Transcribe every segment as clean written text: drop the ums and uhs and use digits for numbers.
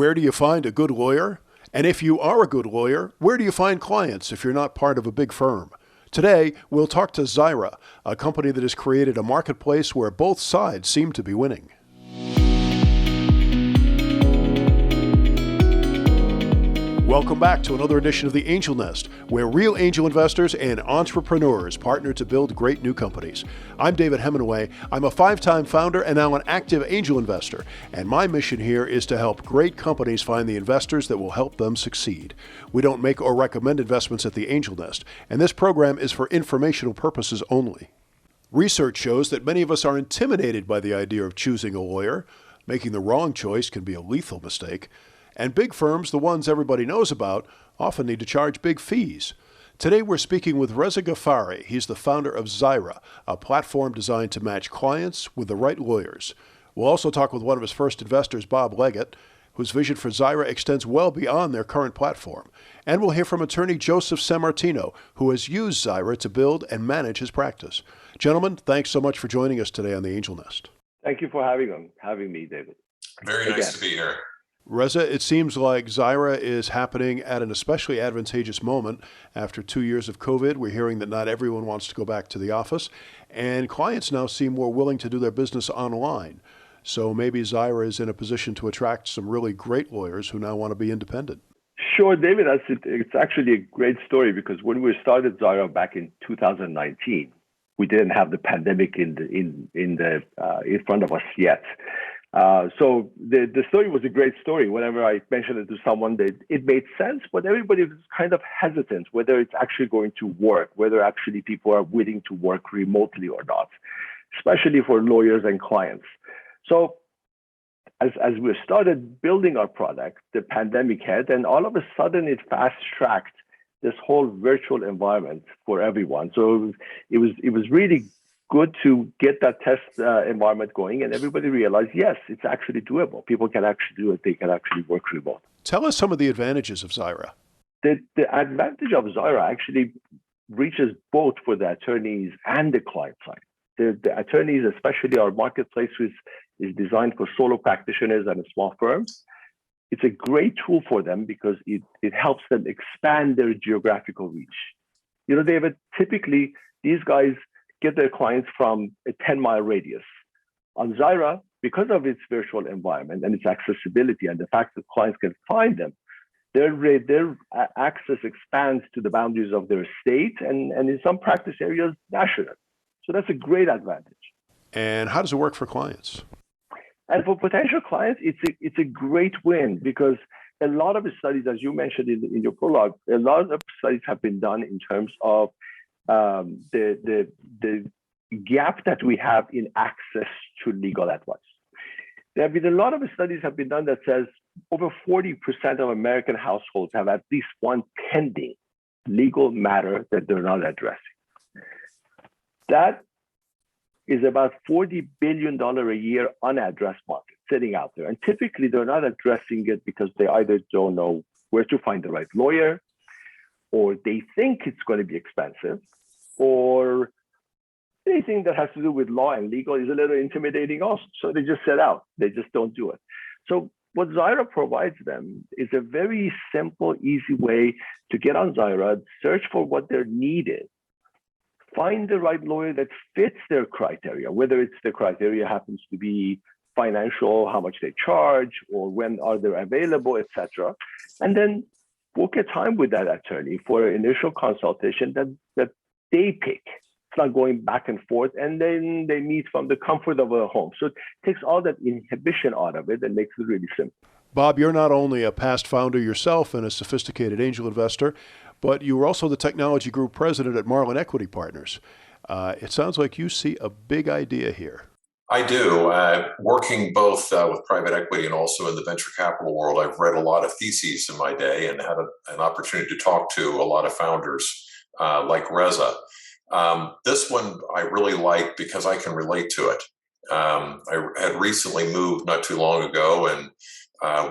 Where do you find a good lawyer? And if you are a good lawyer, where do you find clients if you're not part of a big firm? Today, we'll talk to Xira, a company that has created a marketplace where both sides seem to be winning. Welcome back to another edition of The Angel Nest, where real angel investors and entrepreneurs partner to build great new companies. I'm David Hemingway. I'm a 5-time founder and now an active angel investor. And my mission here is to help great companies find the investors that will help them succeed. We don't make or recommend investments at The Angel Nest, and this program is for informational purposes only. Research shows that many of us are intimidated by the idea of choosing a lawyer. Making the wrong choice can be a lethal mistake. And big firms, the ones everybody knows about, often need to charge big fees. Today we're speaking with Reza Ghaffari. He's the founder of Xira, a platform designed to match clients with the right lawyers. We'll also talk with one of his first investors, Bob Leggett, whose vision for Xira extends well beyond their current platform. And we'll hear from attorney Joseph Semartino, who has used Xira to build and manage his practice. Gentlemen, thanks so much for joining us today on The Angel Nest. Thank you for having me, David. Very nice to be here. Reza, it seems like Xira is happening at an especially advantageous moment. After 2 years of COVID, we're hearing that not everyone wants to go back to the office, and clients now seem more willing to do their business online. So maybe Xira is in a position to attract some really great lawyers who now want to be independent. Sure, David. It's actually a great story because when we started Xira back in 2019, we didn't have the pandemic in front of us yet. So the story was a great story. Whenever I mentioned it to someone, it made sense, but everybody was kind of hesitant whether it's actually going to work, whether actually people are willing to work remotely or not, especially for lawyers and clients. So as we started building our product, the pandemic hit, and all of a sudden it fast-tracked this whole virtual environment for everyone. So it was really good to get that test environment going, and everybody realized, yes, it's actually doable. People can actually do it. They can actually work remote. Tell us some of the advantages of Xira. The advantage of Xira actually reaches both for the attorneys and the client side. The attorneys, especially our marketplace, is designed for solo practitioners and small firms. It's a great tool for them because it helps them expand their geographical reach. You know, David, typically these guys get their clients from a 10-mile radius. On Xira, because of its virtual environment and its accessibility and the fact that clients can find them, their access expands to the boundaries of their state and in some practice areas, national. So that's a great advantage. And how does it work for clients? And for potential clients, it's a great win because a lot of the studies, as you mentioned in your prologue, a lot of studies have been done in terms of the gap that we have in access to legal advice. There have been a lot of studies have been done that says over 40% of American households have at least one pending legal matter that they're not addressing. That is about $40 billion a year unaddressed market sitting out there. And typically they're not addressing it because they either don't know where to find the right lawyer, or they think it's going to be expensive, or anything that has to do with law and legal is a little intimidating also. So they just sit out. They just don't do it. So what Xira provides them is a very simple, easy way to get on Xira, search for what their need is, find the right lawyer that fits their criteria, whether it's the criteria happens to be financial, how much they charge, or when are they available, etc. And then book a time with that attorney for an initial consultation that they pick. It's not going back and forth, and then they meet from the comfort of a home. So it takes all that inhibition out of it and makes it really simple. Bob, you're not only a past founder yourself and a sophisticated angel investor, but you were also the technology group president at Marlin Equity Partners. It sounds like you see a big idea here. I do. Working both with private equity and also in the venture capital world, I've read a lot of theses in my day and had an opportunity to talk to a lot of founders like Reza. This one I really like because I can relate to it. I had recently moved not too long ago and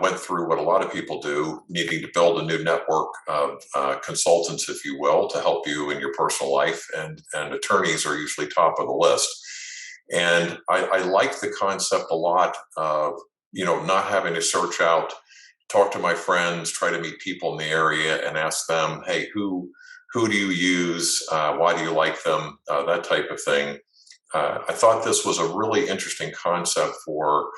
went through what a lot of people do, needing to build a new network of consultants, if you will, to help you in your personal life. And attorneys are usually top of the list. And I like the concept a lot of, not having to search out talk to my friends, try to meet people in the area and ask them, hey, who do you use? Why do you like them? That type of thing. I thought this was a really interesting concept for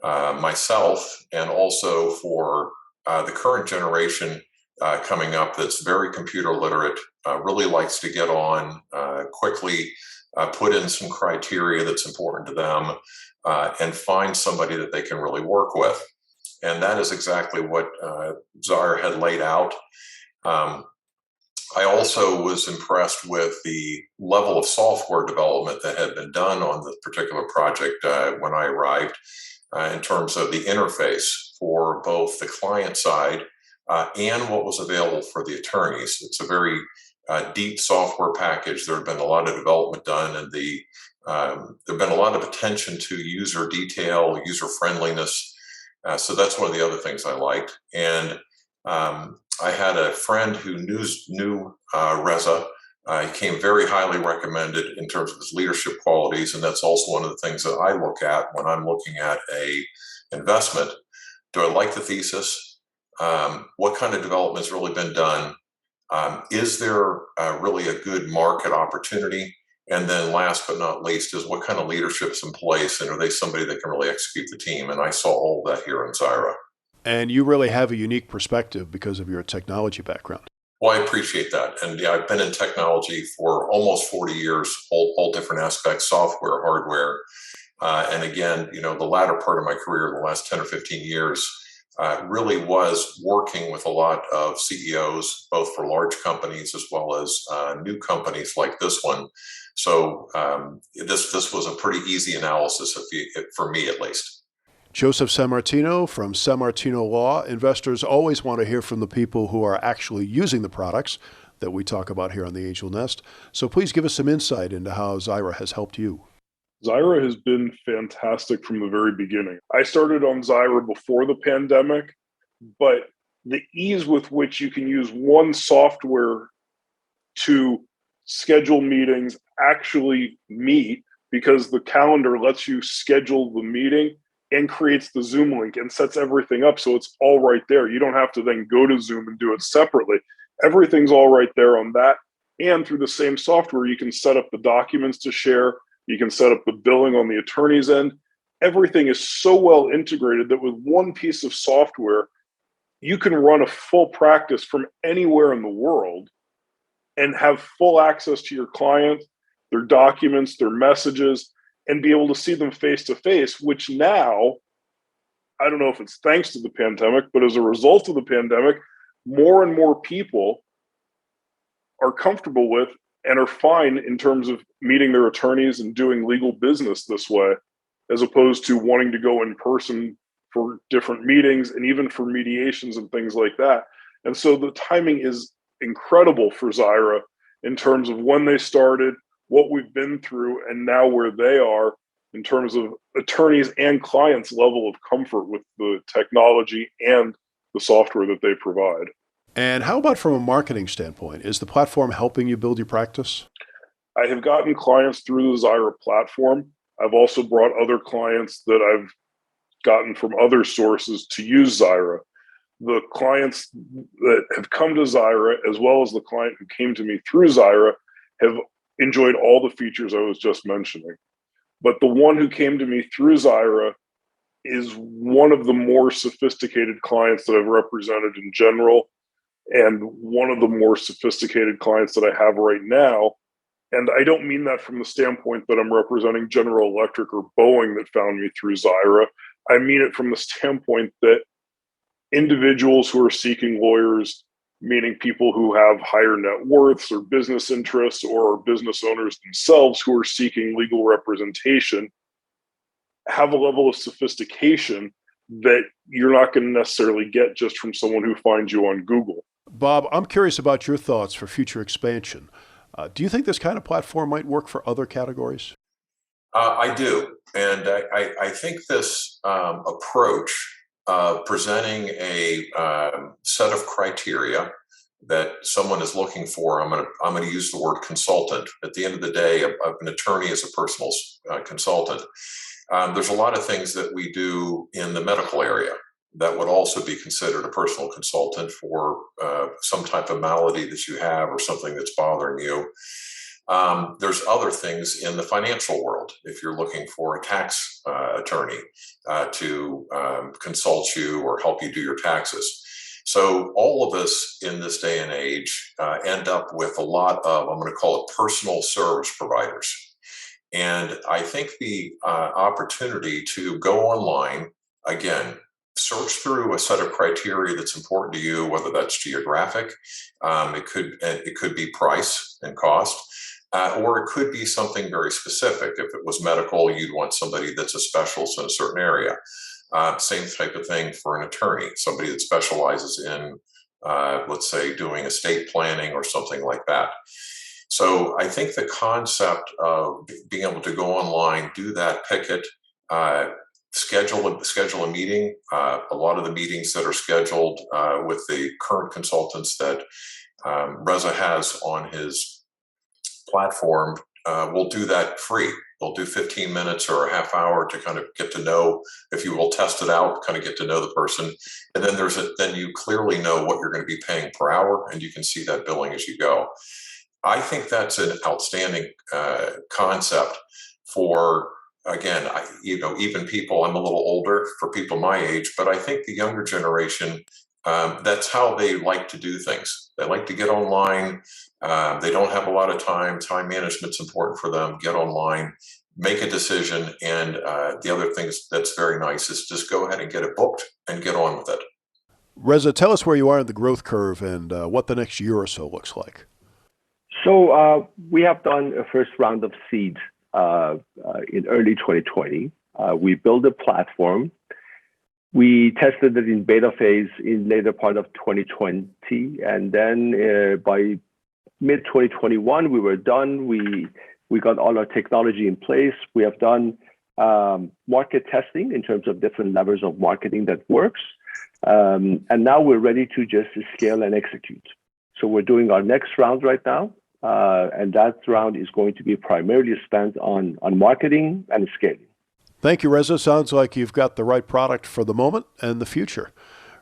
myself and also for the current generation coming up that's very computer literate, really likes to get on quickly, put in some criteria that's important to them, and find somebody that they can really work with. And that is exactly what Xira had laid out. I also was impressed with the level of software development that had been done on this particular project when I arrived, in terms of the interface for both the client side and what was available for the attorneys. It's a very deep software package. There had been a lot of development done, and there had been a lot of attention to user detail, user friendliness. So that's one of the other things I liked. And I had a friend who knew Reza. He came very highly recommended in terms of his leadership qualities, and that's also one of the things that I look at when I'm looking at a investment. Do I like the thesis? What kind of development has really been done? Is there really a good market opportunity? And then last but not least is what kind of leadership's in place, and are they somebody that can really execute the team? And I saw all of that here in Xira. And you really have a unique perspective because of your technology background. Well, I appreciate that. And yeah, I've been in technology for almost 40 years, all different aspects, software, hardware. And again, the latter part of my career, the last 10 or 15 years, really was working with a lot of CEOs, both for large companies as well as new companies like this one. So this was a pretty easy analysis for me, at least. Joseph Semartino from Semartino Law. Investors always want to hear from the people who are actually using the products that we talk about here on the Angel Nest. So please give us some insight into how Xira has helped you. Xira has been fantastic from the very beginning. I started on Xira before the pandemic, but the ease with which you can use one software to schedule meetings, actually meet, because the calendar lets you schedule the meeting and creates the Zoom link and sets everything up. So it's all right there. You don't have to then go to Zoom and do it separately. Everything's all right there on that. And through the same software, you can set up the documents to share. You can set up the billing on the attorney's end. Everything is so well integrated that with one piece of software, you can run a full practice from anywhere in the world and have full access to your client, their documents, their messages, and be able to see them face to face, which now, I don't know if it's thanks to the pandemic, but as a result of the pandemic, more and more people are comfortable with and are fine in terms of meeting their attorneys and doing legal business this way, as opposed to wanting to go in person for different meetings and even for mediations and things like that. And so the timing is incredible for Xira in terms of when they started, what we've been through, and now where they are in terms of attorneys and clients' level of comfort with the technology and the software that they provide. And how about from a marketing standpoint? Is the platform helping you build your practice? I have gotten clients through the Xira platform. I've also brought other clients that I've gotten from other sources to use Xira. The clients that have come to Xira, as well as the client who came to me through Xira, have enjoyed all the features I was just mentioning. But the one who came to me through Xira is one of the more sophisticated clients that I've represented in general, and one of the more sophisticated clients that I have right now. And I don't mean that from the standpoint that I'm representing General Electric or Boeing that found me through Xira. I mean it from the standpoint that individuals who are seeking lawyers, meaning people who have higher net worths or business interests or business owners themselves who are seeking legal representation, have a level of sophistication that you're not going to necessarily get just from someone who finds you on Google. Bob, I'm curious about your thoughts for future expansion. Do you think this kind of platform might work for other categories? I do. And I think this approach of presenting a set of criteria that someone is looking for, I'm going to use the word consultant. At the end of the day, an attorney is a personal consultant. There's a lot of things that we do in the medical area that would also be considered a personal consultant for some type of malady that you have or something that's bothering you. There's other things in the financial world. If you're looking for a tax attorney to consult you or help you do your taxes. So all of us in this day and age end up with a lot of, I'm going to call it personal service providers. And I think the opportunity to go online, again, search through a set of criteria that's important to you, whether that's geographic, it could be price and cost, or it could be something very specific. If it was medical, you'd want somebody that's a specialist in a certain area. Same type of thing for an attorney, somebody that specializes in, let's say, doing estate planning or something like that. So I think the concept of being able to go online, do that, pick it, schedule a meeting. A lot of the meetings that are scheduled with the current consultants that Reza has on his platform will do that free. They'll do 15 minutes or a half hour to kind of get to know, if you will, test it out, kind of get to know the person. And then then you clearly know what you're going to be paying per hour, and you can see that billing as you go. I think that's an outstanding concept for, again, even people, I'm a little older for people my age, but I think the younger generation, that's how they like to do things. They like to get online. They don't have a lot of time. Time management's important for them. Get online, make a decision. And the other thing that's very nice is just go ahead and get it booked and get on with it. Reza, tell us where you are in the growth curve and what the next year or so looks like. So we have done a first round of seed in early 2020. We built a platform. We tested it in beta phase in later part of 2020. And then by mid 2021, we were done. We got all our technology in place. We have done market testing in terms of different levels of marketing that works. And now we're ready to just scale and execute. So we're doing our next round right now. And that round is going to be primarily spent on marketing and scaling. Thank you, Reza. Sounds like you've got the right product for the moment and the future.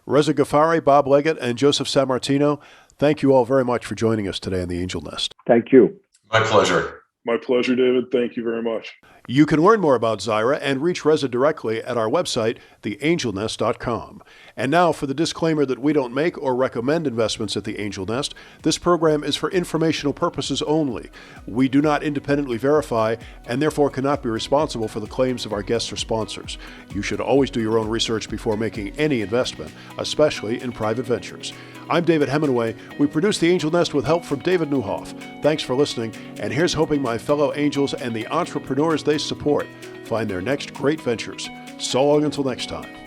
Reza Ghaffari, Bob Leggett, and Joseph Semartino, thank you all very much for joining us today on The Angel Nest. Thank you. My pleasure. My pleasure, David. Thank you very much. You can learn more about Xira and reach Reza directly at our website, theangelnest.com. And now for the disclaimer that we don't make or recommend investments at The Angel Nest. This program is for informational purposes only. We do not independently verify and therefore cannot be responsible for the claims of our guests or sponsors. You should always do your own research before making any investment, especially in private ventures. I'm David Hemingway. We produce The Angel Nest with help from David Newhoff. Thanks for listening, and here's hoping my fellow angels and the entrepreneurs they support find their next great ventures. So long until next time.